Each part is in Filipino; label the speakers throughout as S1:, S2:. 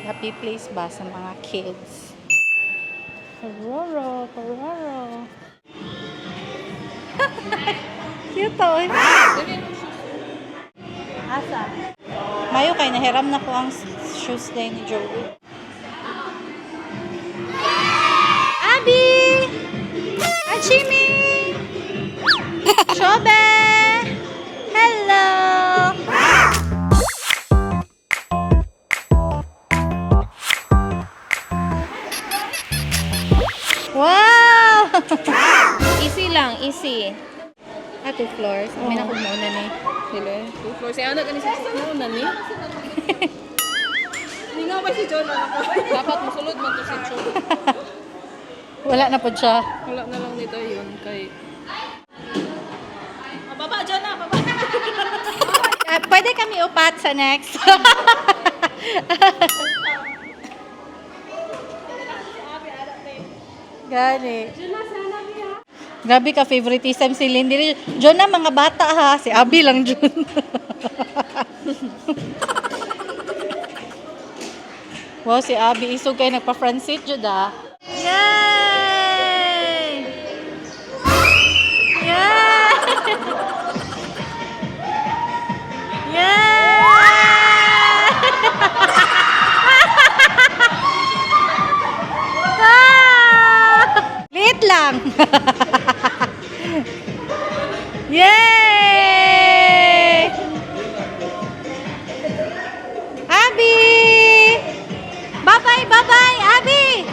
S1: happy place ba sa mga kids. Karoro. Cute to. Asa? Mayo kay nahiram na ko ang shoes day ni Joey. Abi! Hachimi! Shobe! Hello! Wow!
S2: Easy lang, easy.
S1: 2 floors. Amin ako mauna ni.
S2: Sila, 2 floors. Ay, anak, ganun sa floor na ni. Hindi nga ba si John? Dapat masulod man to si John.
S1: Wala na po siya.
S2: Wala na lang dito yun kay... Baba, John na! Baba!
S1: Pwede kami upat sa next. Gani. Grabe ka, favoritism si Lindy. John na, mga bata ha. Si Abby lang, John. Wow, si Abby. Isog kayo nagpa-front seat, John ah. Yay! Yay! Yay! Liit lang. Yay! Abby! Bye-bye, bye-bye, Abby!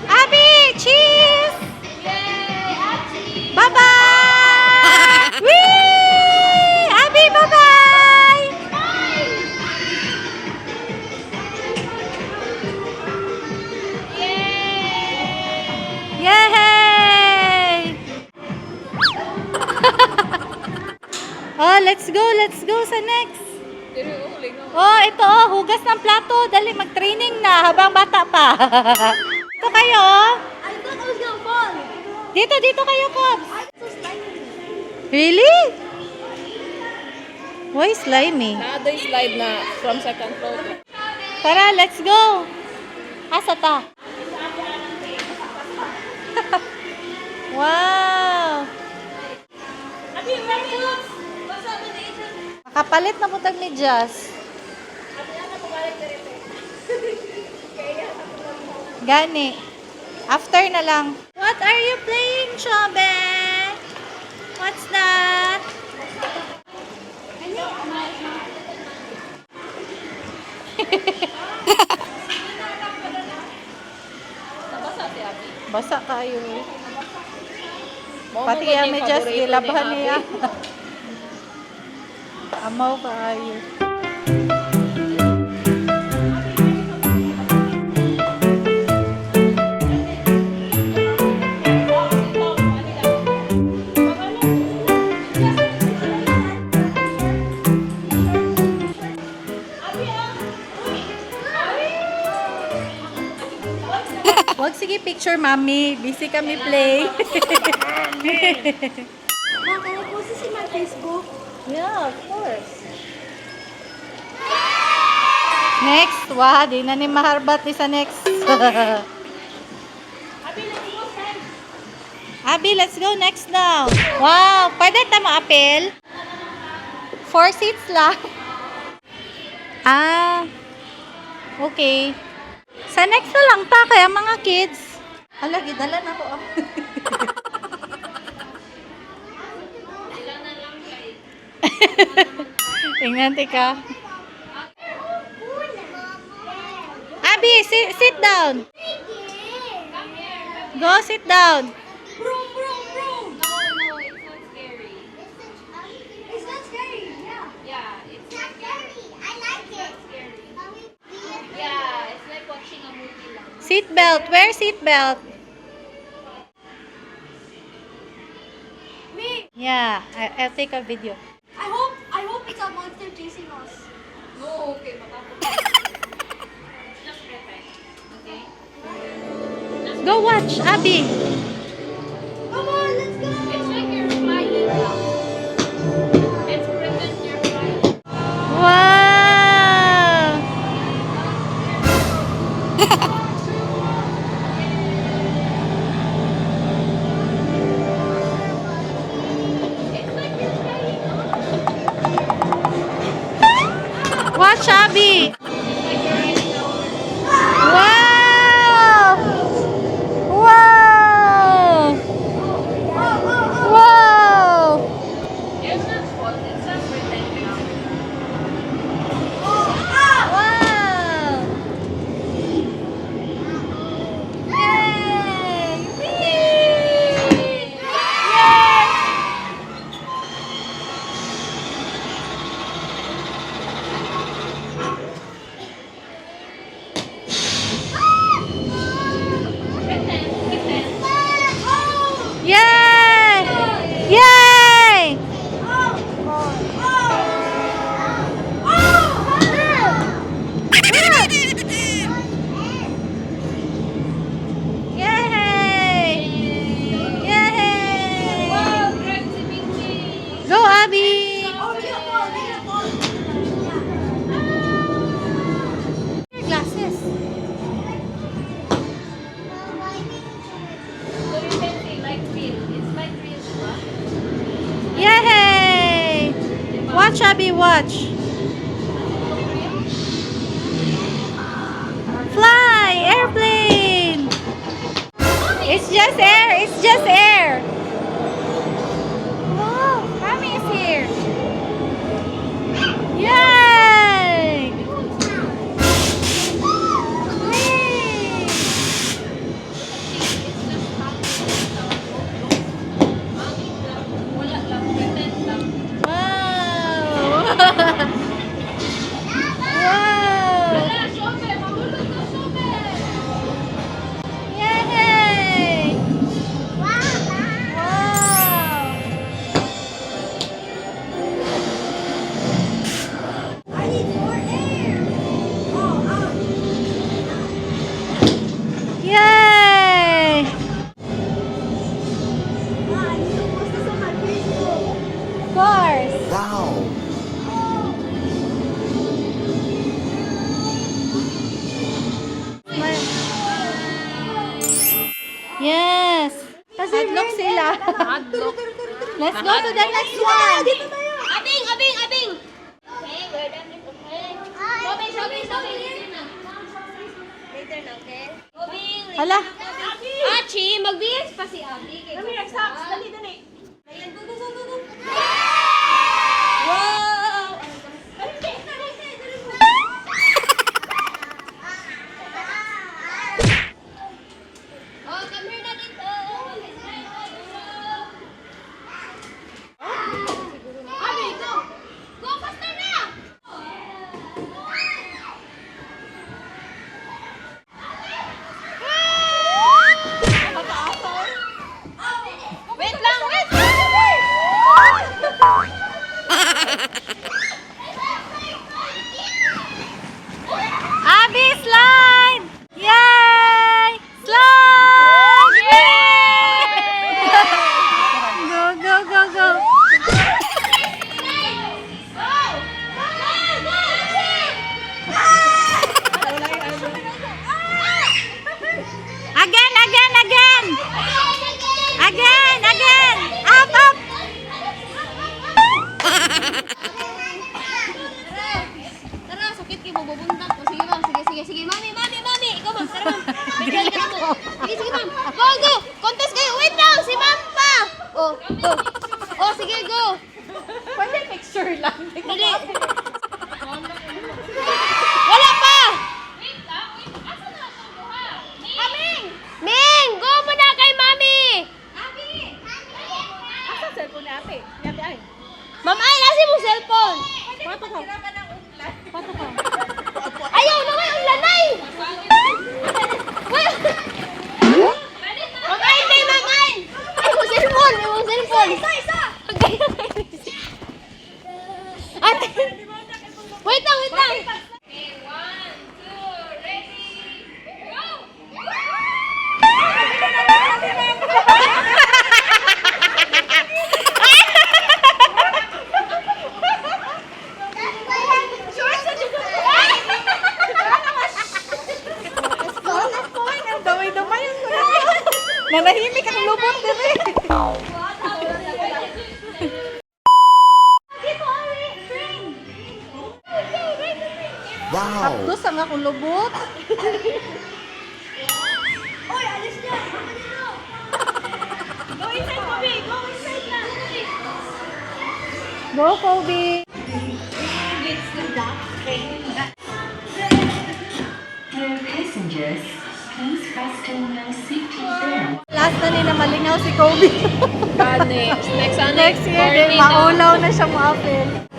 S1: Abby, cheese! Yay, Abby! Bye-bye! Whee! Abby, bye-bye! Yay! Oh, let's go sa next. Oh, ito hugas ng plato. Dali, mag-training na habang bata pa. Ito kayo,
S3: I thought I was gonna fall.
S1: Dito kayo, Cubs.
S3: I'm so slimy.
S1: Really? Why slimy?
S2: Naaday slide na from second floor.
S1: Tara, let's go. Asa ta? Wow. Makapalit na putag ni Jazz. Gani. After na lang. What are you playing, Chobe? What's that?
S2: Nabasa si Abby.
S1: Basa kayo.
S2: Mao
S1: Pati
S2: mo
S1: yung
S2: yung
S1: Jazz,
S2: paborito
S1: gilabhan
S2: ni
S1: niya.
S2: Abby.
S1: Amaw kayo. Wag sige picture, mami. Busy kami play.
S3: Mom, can I post this in my Facebook?
S1: Yeah, of course. Next. Wah, di na ni maharbat ni sa next. Abby, let's go next now. Wow, pwede tama apel? 4 seats lang. Ah, okay. Sa next na lang ta, kaya mga kids. Hala, gidalan ako. Tingnan, tika. Abby, sit down. Go, sit down.
S3: Vroom, vroom, vroom.
S2: No, it's not scary.
S3: It's not scary, yeah.
S2: Yeah, it's
S3: Not scary. I like it.
S2: yeah, it's like watching a movie lang.
S1: Seat belt. Wear seat belt.
S3: Me.
S1: Yeah, I'll take a video.
S3: I hope it's a monster chasing us.
S2: No, okay, matakot. Just pretend, okay?
S1: Go watch, Abby.
S3: Come on, let's go.
S2: It's like you're flying now. Let's pretend you're flying.
S1: Wow! Watch, Abby. Wow! Wow! Wow!
S2: It's not fault, it's just pretending.
S1: Wow! Yay! Whee! Yay! Yay! Yay! Yay! Yay!
S2: Wow, Greg, si Pinky.
S1: Go, Abby! Your glasses.
S2: So you can say like real. It's like real, diba?
S1: Yay! Watch, Abby, watch. Fly! Airplane! It's just air! It's just air! Wow! Mommy is here! Yay! Whee!
S2: It's just happening. Mami lang. Wala lang. Pretend lang.
S1: Wow! Wow!
S2: Wala, sobe. Mahulog na sobe.
S1: Yay! Wow!
S3: I need more air.
S1: Yay!
S3: I need to post this on my Facebook.
S1: Of course!
S4: Wow.
S1: Yes! Hadlock sila.
S2: Hadlock.
S1: Let's go to the next one!
S2: Abing, abing, abing. Okay, we're done with okay. Sobe, sobe, sobe. Later na, okay? Sobing,
S1: Hala!
S2: Achi, magbihis pa si Abi. Kami, socks. Dali, dali. Ayan, go, go, go, go, go. Wow! Oh, come here na dito. Abi, go! Go, faster na! Wait lang, wait!
S1: Abby, slide! Yay! Slide! Yay! Go, go, go, go! Again, again, again! Again, again! Up, up!
S2: Tara, sakit kayo, bubuntak ko. Sige, ma'am. Sige, sige, sige. Mami, mami, mami. Ikaw, ma'am. Tara, ma'am. Bigyan ka na mo. Sige, sige, ma'am. Go, go. Contest kayo. Wait lang. Si ma'am pa. Oh, go. Oh, sige, go.
S1: Pwede picture lang.
S2: Dali. Wala pa. Wait lang. Wait. Asa na ito, buha? Ming! Ming! Go muna kay mami. Abi!
S1: Asa cellphone ni Ate? Ni Ate ay.
S2: Ma'am, ay, nasi mo cellphone.
S1: Pato ka. Pato ka.
S2: Ayaw na may ulanay! Well, Mamay, tay, mamay! Ay, mo cellphone! Ay, mo cellphone! Isa! Ate!
S1: Nanahimik ang lubot dire.
S4: Wow!
S1: Hapdos ang akong lubot.
S3: Oy, alis niya! Ano dito? Go inside, Kobe! Go inside na!
S1: Go, Kobe.
S5: Passengers, please fasten your seatbelt.
S1: Last na ni na malingaw si Kobe. Next year, din, maulaw na siya mo-apil.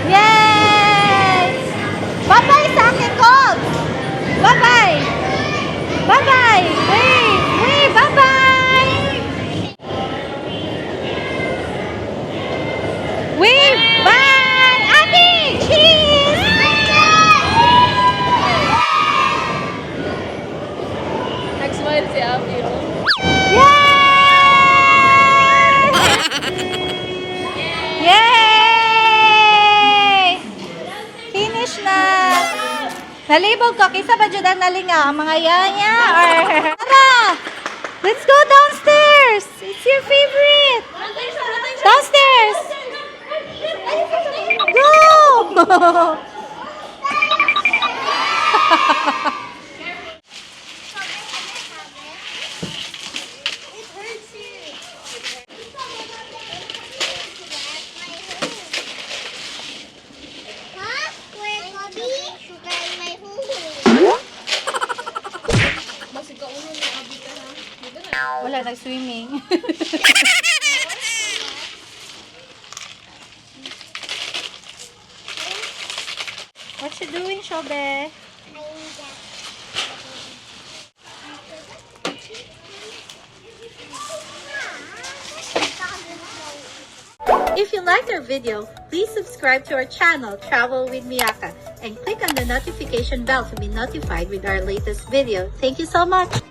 S1: Yes! Bye-bye sa akin, Cobbs! Bye-bye! Bye-bye! Wait! Wait! Bye-bye! Wave! Bye! Ate! Cheese!
S2: Nag-smile si Abby, oh.
S1: Yay! Yay! Finish na! Nalibog ka, kisa ba dyan ang nalinga? Ang mga yaya or... Tara! Let's go downstairs! It's your favorite! Downstairs! Go!
S3: It hurts you. Huh? Where, Kobe? Sugar in my hoo-hoo.
S2: Mas ikaw ulo na Abby ka, ha? Dito na.
S1: Wala, nag-swimming. What you doing, Shobe? If you liked our video, please subscribe to our channel, Travel with Miyaka, and click on the notification bell to be notified with our latest video. Thank you so much!